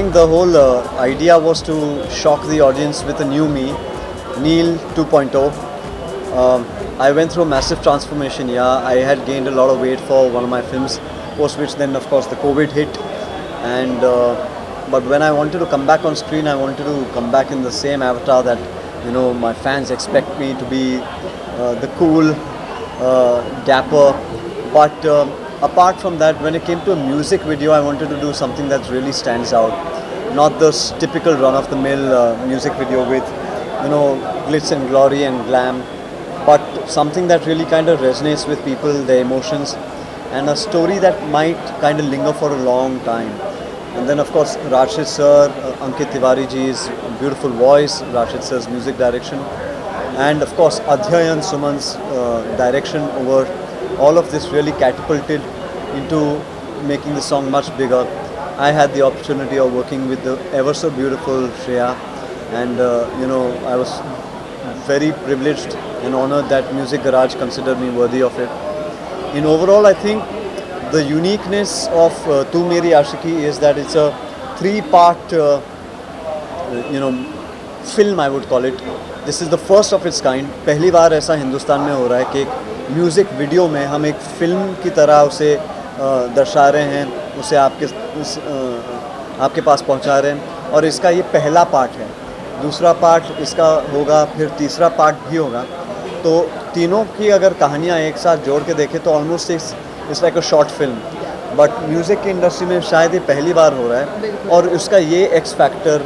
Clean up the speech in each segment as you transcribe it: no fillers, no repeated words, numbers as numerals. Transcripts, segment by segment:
think the whole idea was to shock the audience with a new me, Neil 2.0. I went through a massive transformation. Yeah, I had gained a lot of weight for one of my films, post which then of course the COVID hit, and but when I wanted to come back on screen, I wanted to come back in the same avatar that my fans expect me to be, the cool, dapper. But apart from that, when it came to a music video, I wanted to do something that really stands out, not this typical run-of-the-mill music video with glitz and glory and glam, but something that really kind of resonates with people, their emotions, and a story that might kind of linger for a long time. And then of course Rashid sir, Ankit Tiwari ji's beautiful voice, Rashid sir's music direction, and of course Adhyayan Suman's direction over all of this really catapulted into making the song much bigger. I had the opportunity of working with the ever so beautiful Shreya, and I was very privileged and honored that Music Garage considered me worthy of it. In overall, I think the uniqueness of Tu Meri Aashiki is that it's a three-part, film, I would call it. This is the first of its kind. पहली बार ऐसा हिंदुस्तान में हो रहा है कि एक music video में हम एक फ़िल्म की तरह उसे दर्शा रहे हैं, उसे आपके पास पहुंचा रहे हैं, और इसका ये पहला पार्ट है. दूसरा पार्ट इसका होगा, फिर तीसरा पार्ट भी होगा. तो तीनों की अगर कहानियाँ एक साथ जोड़ के देखें तो almost it's like a short film. But music की इंडस्ट्री में शायद ये पहली बार हो रहा है, और उसका ये एक्स फैक्टर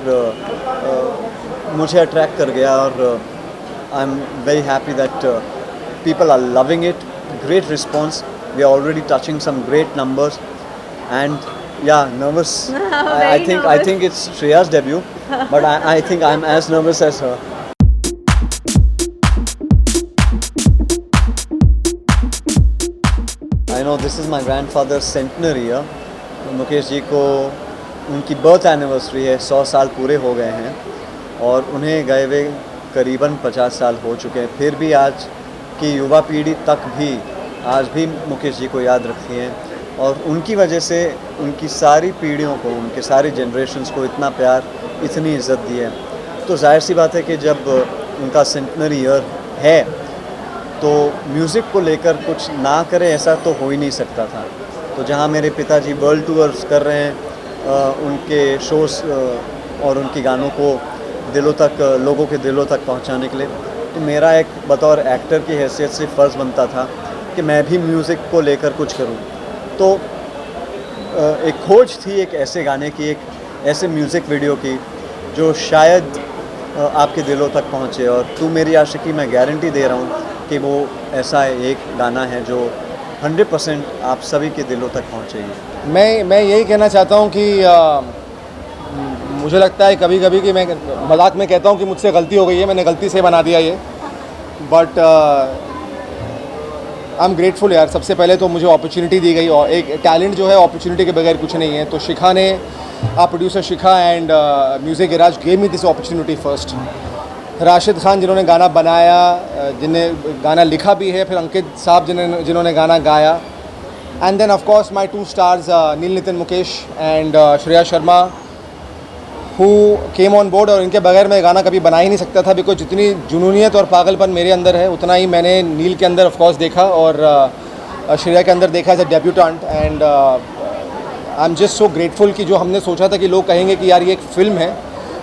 मुझे अट्रैक्ट कर गया, और I am very happy that people are loving it. Great response. We are already touching some great numbers, and yeah, nervous. I think it's Shreya's debut, but I think I'm as nervous as her. I know this is my grandfather's centenary year. Mukesh ji को उनकी birth anniversary है, 100 साल पूरे हो गए हैं, और उन्हें गए हुए करीबन 50 साल हो चुके हैं. फिर भी आज की युवा पीढ़ी तक भी आज भी मुकेश जी को याद रखती हैं, और उनकी वजह से उनकी सारी पीढ़ियों को, उनके सारे जनरेशन्स को इतना प्यार, इतनी इज़्ज़त दी है. तो जाहिर सी बात है कि जब उनका सेंटनरी ईयर है तो म्यूज़िक को लेकर कुछ ना करें ऐसा तो हो ही नहीं सकता था. तो जहाँ मेरे पिताजी वर्ल्ड टूर्स कर रहे हैं उनके शोज़ और उनके गानों को दिलों तक, लोगों के दिलों तक पहुँचाने के लिए, तो मेरा एक बतौर एक्टर की हैसियत से फ़र्ज़ बनता था कि मैं भी म्यूज़िक को लेकर कुछ करूँ. तो एक खोज थी एक ऐसे गाने की, एक ऐसे म्यूज़िक वीडियो की जो शायद आपके दिलों तक पहुँचे, और तू मेरी आशिकी मैं गारंटी दे रहा हूँ कि वो ऐसा एक गाना है जो 100% आप सभी के दिलों तक पहुँचेगी. मैं यही कहना चाहता हूँ कि मुझे लगता है कभी कभी कि मैं मजाक में कहता हूँ कि मुझसे गलती हो गई है, मैंने गलती से बना दिया ये, बट आई एम ग्रेटफुल यार. सबसे पहले तो मुझे अपॉर्चुनिटी दी गई, और एक टैलेंट जो है अपॉर्चुनिटी के बगैर कुछ नहीं है. तो शिखा ने, producer Shikha and music garage gave me this opportunity first. Rashid Khan जिन्होंने गाना बनाया, जिन्हें गाना लिखा भी है, फिर अंकित साहब जिन्होंने गाना गाया, and then of course my two stars Neil Nitin Mukesh and Shreya Sharma who came on board. और इनके बगैर मैं गाना कभी बना ही नहीं सकता था, बिकॉज जितनी जुनूनियत और पागलपन मेरे अंदर है उतना ही मैंने नील के अंदर ऑफ कोर्स देखा, और श्रेया के अंदर देखा as a debutante. And I am just so grateful कि जो हमने सोचा था कि लोग कहेंगे कि यार ये एक फ़िल्म है,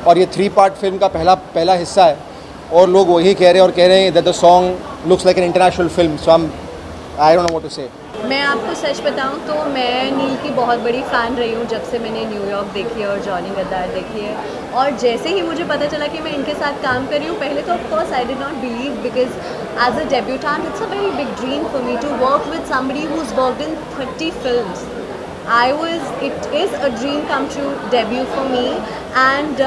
और ये 3 पार्ट फिल्म का पहला हिस्सा है, और लोग वही कह रहे हैं, और कह रहे हैं that the song looks like an international film. So I don't know what to say. मैं आपको सच बताऊं तो मैं नील की बहुत बड़ी फ़ैन रही हूं जब से मैंने न्यूयॉर्क देखी है और जॉनी गद्दार देखी है. और जैसे ही मुझे पता चला कि मैं इनके साथ काम कर रही हूँ, पहले तो of course I did not believe, because as a debutante it's a very big dream for me to work with somebody who is worked in 30 films. it is a dream come true debut for me. And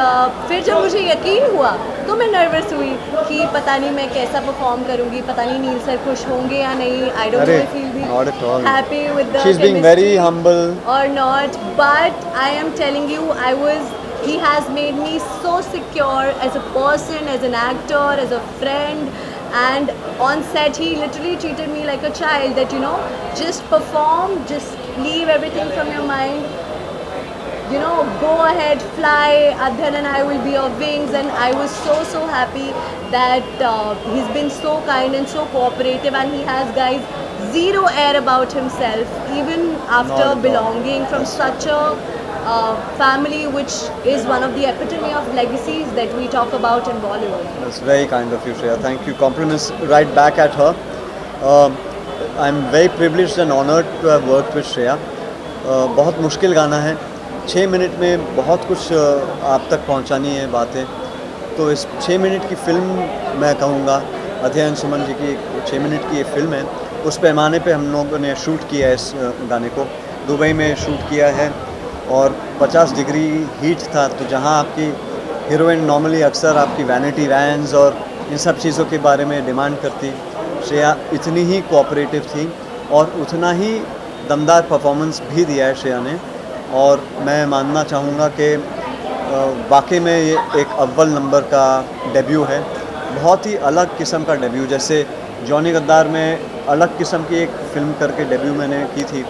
फिर जब मुझे यकीन हुआ तो मैं nervous हुई कि पता नहीं मैं कैसा परफॉर्म करूँगी, पता नहीं नील सर खुश होंगे या नहीं. आई don't know if he will be happy with the She's being very humble or not, but I am telling you, he has made me so secure as a person, as an actor, as a friend, and on set he literally treated me like a child, that just perform, just leave everything from your mind you know, go ahead, fly, Adhyan and I will be your wings. And I was so happy that he's been so kind and so cooperative, and he has, guys, zero air about himself, even after Not at all. belonging from such a family which is one of the epitome of legacies that we talk about in Bollywood. That's very kind of you, Shreya. Thank you. Compliments right back at her. I'm very privileged and honored to have worked with Shreya. बहुत मुश्किल गाना है, 6 minute में बहुत कुछ आप तक पहुंचानी है बातें, तो इस 6 मिनट की फिल्म मैं कहूँगा, अध्ययन सुमन जी की 6 मिनट की ये फिल्म है, उस पैमाने पे हम लोगों ने शूट किया है इस गाने को, दुबई में शूट किया है और 50 डिग्री हीट था, तो जहाँ आपकी हीरोइन नॉर्मली अक्सर आपकी वैनिटी वैन्स और इन सब चीज़ों के बारे में डिमांड करती, श्रेया इतनी ही कोऑपरेटिव थी और उतना ही दमदार परफॉर्मेंस भी दिया है श्रेया ने। और मैं मानना चाहूँगा कि वाकई में ये एक अव्वल नंबर का डेब्यू है, बहुत ही अलग किस्म का डेब्यू, जैसे जॉनी गद्दार में अलग किस्म की एक फ़िल्म करके डेब्यू मैंने की थी,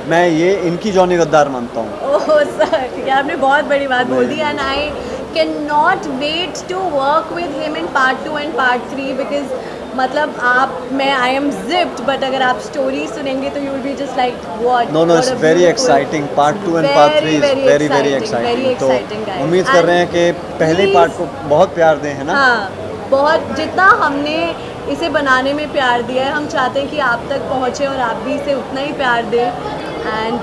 मैं ये इनकी जॉनी गद्दार मानता हूँ। ओह सर, ये आपने बहुत बड़ी बात बोल दी, and I can not wait to work with him in part 2 and part 3 because मतलब मैं आई एम जिप्ड, बट अगर आप स्टोरी सुनेंगे तो you will be just like what. No it's very exciting, part 2 and part 3 is very exciting, तो उम्मीद कर रहे हैं कि पहले पार्ट को बहुत प्यार दें, है ना? हाँ, बहुत, जितना हमने इसे बनाने में प्यार दिया है, हम चाहते हैं कि आप तक पहुँचे और आप भी इसे उतना ही प्यार दें। एंड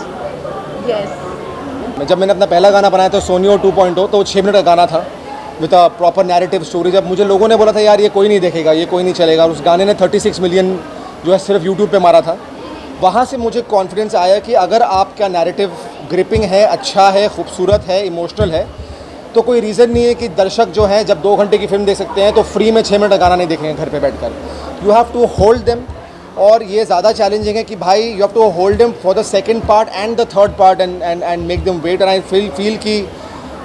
यस, जब मैंने अपना पहला गाना बनाया था सोनियो 2.0, तो वो 6 मिनट का गाना था with a proper narrative story. जब मुझे लोगों ने बोला था यार ये कोई नहीं देखेगा, ये कोई नहीं चलेगा, और उस गाने ने 36 मिलियन जो है सिर्फ यूट्यूब पे मारा था, वहाँ से मुझे कॉन्फिडेंस आया कि अगर आपका नैरेटिव ग्रिपिंग है, अच्छा है, खूबसूरत है, इमोशनल है, तो कोई रीज़न नहीं है कि दर्शक जो हैं जब 2 घंटे की फिल्म देख सकते हैं तो फ्री में 6 मिनट का गाना नहीं देखेंगे घर पे बैठकर। You have to hold them, और ये ज़्यादा चैलेंजिंग है कि भाई you have to hold them for the second part and the third part and make them wait. And I feel कि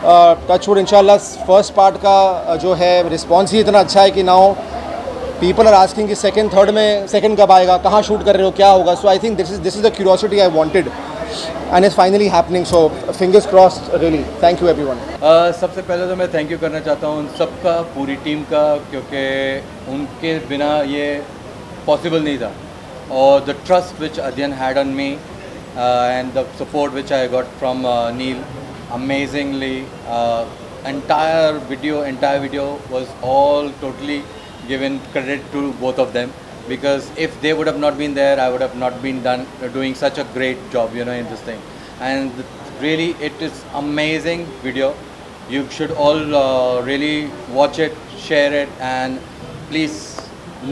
टचवुड इंशाल्लाह फर्स्ट पार्ट का जो है रिस्पॉन्स ही इतना अच्छा है कि नाउ पीपल आर आस्किंग कि सेकंड कब आएगा, कहाँ शूट कर रहे हो, क्या होगा। So I think this is the curiosity I wanted and it's finally happening, so fingers crossed really. Thank you everyone. सबसे पहले तो मैं थैंक यू करना चाहता हूँ उन सबका, पूरी टीम का, क्योंकि उनके बिना ये पॉसिबल नहीं था, और the trust which Adhyayan had on me and the support which I got from Neil, amazingly, entire video was all totally given credit to both of them, because if they would have not been there, I would have not been doing such a great job, you know, in this thing. And really it is amazing video. You should all really watch it, share it, and please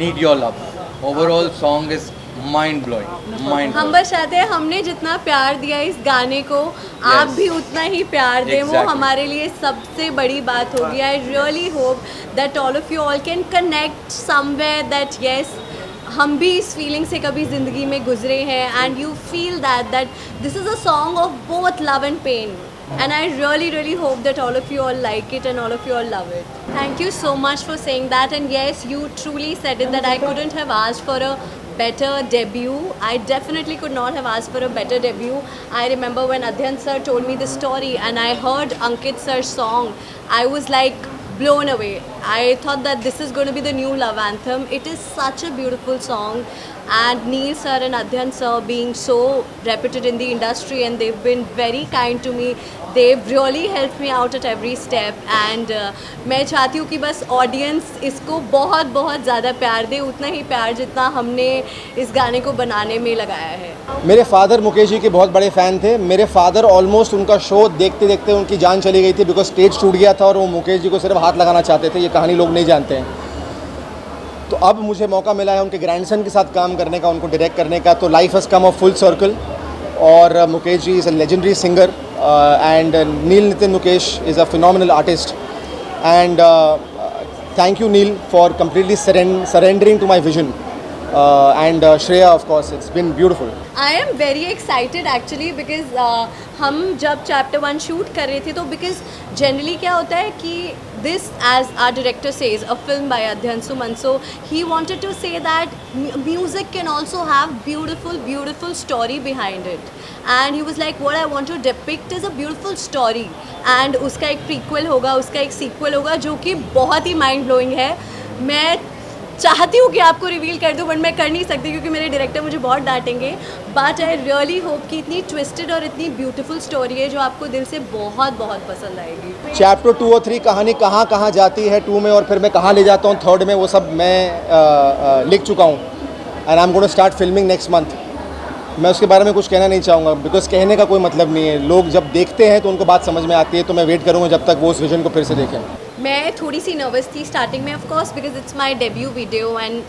need your love. Overall song is mind blowing. हम बस चाहते हैं हमने जितना प्यार दिया इस गाने को, आप भी उतना ही प्यार दें, वो हमारे लिए सबसे बड़ी बात होगी। I really hope that all of you all can connect somewhere, that yes हम भी इस फीलिंग से कभी ज़िंदगी में गुजरे हैं, and you feel that this is a song of both love and pain. And I really hope that all of you all like it and all of you all love it. Thank you so much for saying that. And yes, you truly said it, that I couldn't have asked for a better debut. I definitely could not have asked for a better debut. I remember when Adhyan sir told me the story and I heard Ankit sir's song, I was like blown away. I thought that this is going to be the new love anthem. It is such a beautiful song, and Neil sir and Adhyan sir being so reputed in the industry, and they've been very kind to me. They've really helped me out at every step, and मैं चाहती हूँ कि बस audience इसको बहुत बहुत ज़्यादा प्यार दे, उतना ही प्यार जितना हमने इस गाने को बनाने में लगाया है। मेरे फादर मुकेश जी के बहुत बड़े फ़ैन थे। मेरे फादर ऑलमोस्ट उनका शो देखते देखते उनकी जान चली गई थी, बिकॉज स्टेज टूट गया था और वो मुकेश जी को सिर्फ हाथ लगाना चाहते थे। ये कहानी लोग नहीं जानते हैं। तो अब मुझे मौका मिला है उनके ग्रैंडसन के साथ काम करने का, उनको डायरेक्ट करने का, तो life has come a full circle. और Mukesh ji is a legendary singer, and Neil Nitin Mukesh is a phenomenal artist, and thank you Neil for completely surrendering to my vision, and Shreya of course, it's been beautiful. I am very excited actually because हम जब chapter 1 shoot कर रहे थे, तो because generally क्या होता है कि this, as our director says, a film by Adhyanshu Manso, he wanted to say that music can also have beautiful story behind it. And he was like, what I want to depict is a beautiful story. And उसका एक prequel होगा, उसका एक sequel होगा, जो कि बहुत ही mind blowing है. मैं चाहती हूँ कि आपको रिवील कर दूँ, बट मैं कर नहीं सकती क्योंकि मेरे डायरेक्टर मुझे बहुत डांटेंगे. बट आई रियली होप कि इतनी ट्विस्टेड और इतनी ब्यूटीफुल स्टोरी है जो आपको दिल से बहुत पसंद आएगी. चैप्टर 2 और 3 कहानी कहाँ कहाँ जाती है 2 में और फिर मैं कहाँ ले जाता हूँ 3rd में, वो सब मैं लिख चुका हूँ. And I am going to start filming next month. मैं उसके बारे में कुछ कहना नहीं चाहूँगा बिकॉज कहने का कोई मतलब नहीं है. लोग जब देखते हैं तो उनको बात समझ में आती है, तो मैं वेट करूँगा जब तक वो उस विजन को फिर से देखें. मैं थोड़ी सी नर्वस थी स्टार्टिंग में, of course, because it's my debut video and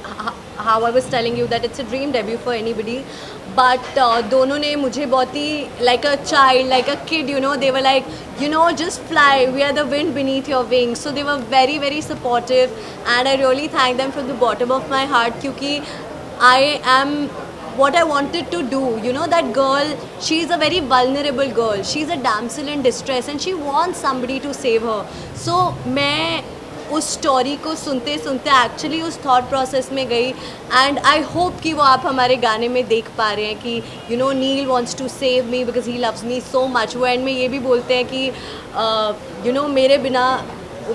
how I was telling you that it's a dream debut for anybody. But दोनों ने मुझे बहुत ही like a child, like a kid, you know, they were like, you know, just fly, we are the wind beneath your wings. So they were very supportive and I really thank them from the bottom of my heart, क्योंकि I am what I wanted to do. You know, that girl, she's a very vulnerable girl, she's a damsel in distress and she wants somebody to save her. So मैं उस story को सुनते सुनते actually उस thought process में गई. And I hope कि वो आप हमारे गाने में देख पा रहे हैं कि you know, Neil wants to save me because he loves me so much. वो एंड में ये भी बोलते हैं कि यू नो, मेरे बिना,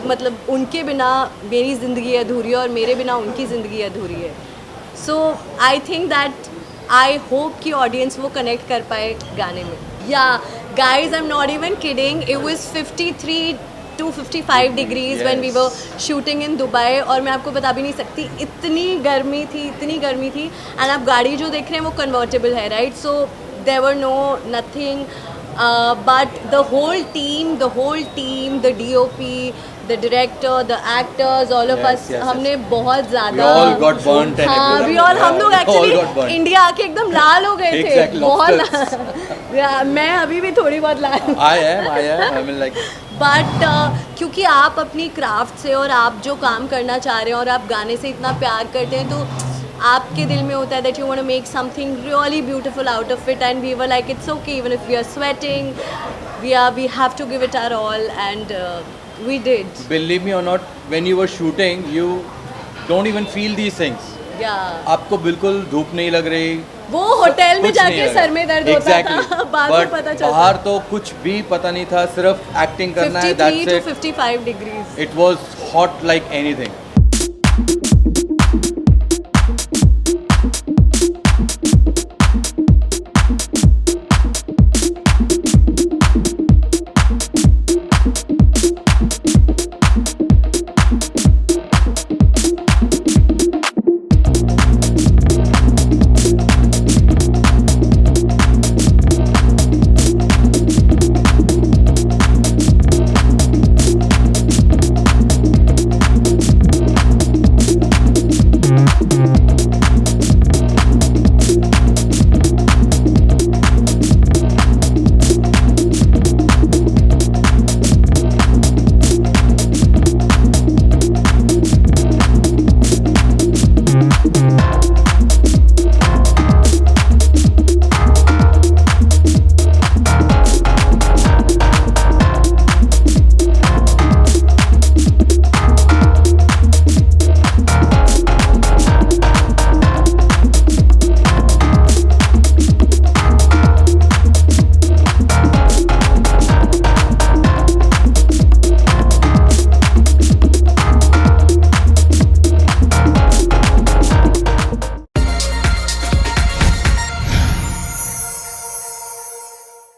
मतलब उनके बिना मेरी ज़िंदगी अधूरी है और मेरे बिना उनकी ज़िंदगी अधूरी है. So I think that, I hope कि ऑडियंस वो कनेक्ट कर पाए गाने में. Yeah guys, I am not even kidding, it was 53 to 55 degrees when we were shooting in Dubai. और मैं आपको बता भी नहीं सकती, इतनी गर्मी थी. एंड आप गाड़ी जो देख रहे हैं वो कन्वर्टेबल है, right? So there were no nothing but the whole team, the DOP, the director, the actors, all of us, हमने बहुत ज़्यादा, We all got burnt and हाँ, everything. we all, हम लोग Yeah, all got actually burnt. India आके एकदम लाल हो गए थे. Exactly, बहुत मैं अभी भी थोड़ी बहुत लाल हूँ. I mean like बट क्योंकि आप अपनी क्राफ्ट से और आप जो काम करना चाह रहे हैं और आप गाने से इतना प्यार करते हैं, तो आपके दिल में होता है that you want to make something really beautiful out of it. And we were like, it's okay, even if we are sweating, we have to give it our all. And we did. believe me or not, when you were shooting, you don't even feel these things. या आपको बिल्कुल धूप नहीं लग रही, वो hotel में कुछ नहीं जाके लगा. सर में दर्द Exactly. होता था. बाद में But पता चलता. बाहर तो कुछ भी पता नहीं था, सिर्फ एक्टिंग करना है. 53 That's to it. 55 degrees. It was hot like anything.